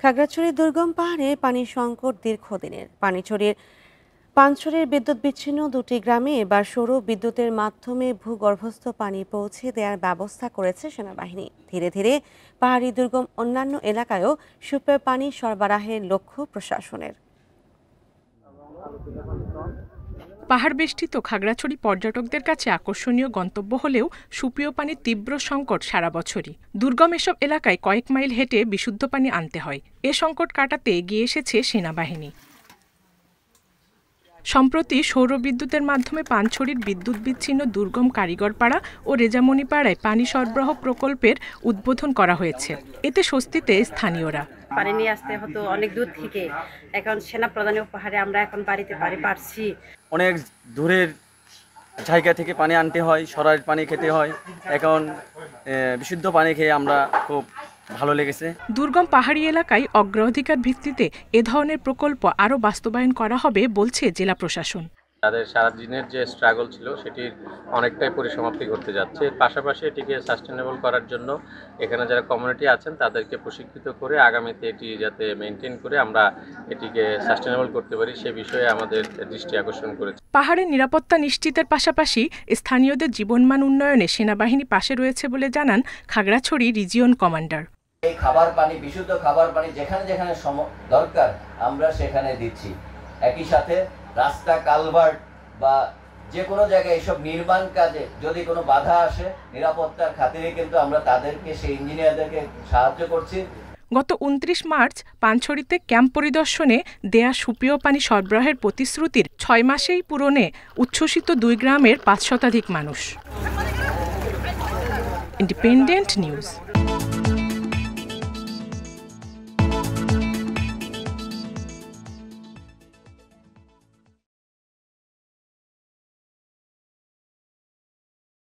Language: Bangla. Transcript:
খাগড়াছড়ির দুর্গম পাহাড়ে পানির সংকট দীর্ঘদিনের। পানছড়ির বিদ্যুৎ বিচ্ছিন্ন দুটি গ্রামে এবার সৌর বিদ্যুতের মাধ্যমে ভূগর্ভস্থ পানি পৌঁছে দেওয়ার ব্যবস্থা করেছে সেনাবাহিনী। ধীরে ধীরে পাহাড়ি দুর্গম অন্যান্য এলাকায়ও সুপেয় পানি সরবরাহের লক্ষ্য প্রশাসনের। পাহাড় বেষ্টিত খাগড়াছড়ি পর্যটকদের কাছে আকর্ষণীয় গন্তব্য হলেও সুপেয় পানির তীব্র সংকট সারা বছরই। দুর্গম এসব এলাকায় কয়েক মাইল হেঁটে বিশুদ্ধ পানি আনতে হয়। এ সংকট কাটাতে এগিয়ে এসেছে সেনাবাহিনী। সম্প্রতি সৌর বিদ্যুতের মাধ্যমে পানছড়ির বিদ্যুৎ বিচ্ছিন্ন দুর্গম কারিগরপাড়া ও রেজামণিপাড়ায় পানি সরবরাহ প্রকল্পের উদ্বোধন করা হয়েছে। এতে স্বস্তিতে স্থানীয়রা। পানি নিয়ে আসতে হতো অনেক দূর থেকে, এখন সেনা প্রধানের উপহারে আমরা এখন বাড়িতে পারছি। অনেক দূরের জায়গা থেকে পানি আনতে হয়, সরার পানি খেতে হয়। এখন বিশুদ্ধ পানি খেয়ে আমরা খুব ভালো লেগেছে। দুর্গম পাহাড়ি এলাকায় অগ্রাধিকার ভিত্তিতে এ ধরনের প্রকল্প আরও বাস্তবায়ন করা হবে বলছে জেলা প্রশাসন। তাদের সারাদিনের যে স্ট্রাগল ছিল সেটির অনেকটাই পরিসমাপ্তি ঘটতে যাচ্ছে। এর পাশাপাশি এটিকে সাস্টেনেবল করার জন্য এখানে যারা কমিউনিটি আছেন তাদেরকে প্রশিক্ষিত করে আগামীতে এটি যাতে মেনটেন করে আমরা এটিকে সাস্টেনেবল করতে পারি সে বিষয়ে আমাদের দৃষ্টি আকর্ষণ করেছে। পাহাড়ের নিরাপত্তা নিশ্চিতের পাশাপাশি স্থানীয়দের জীবনমান উন্নয়নে সেনাবাহিনী পাশে রয়েছে বলে জানান খাগড়াছড়ি রিজিয়ন কমান্ডার। এই খাবার পানি, বিশুদ্ধ খাবার পানি যেখানে যেখানে দরকার আমরা সেখানে দিচ্ছি। একই সাথে রাস্তা, কালভার্ট বা যে কোনো জায়গায় এসব নির্মাণ কাজে যদি কোনো বাধা আসে নিরাপত্তার খাতিরে কিন্তু আমরা তাদেরকে, সেই ইঞ্জিনিয়ারদেরকে সাহায্য করছি। গত 29 মার্চ পানছড়িতে ক্যাম্প পরিদর্শনে দেয়া সুপেয় পানি সরবরাহের প্রতিশ্রুতির 6 মাসেই পূরণে উচ্ছ্বসিত 2 গ্রামের 5 শতাধিক মানুষ। Independent news.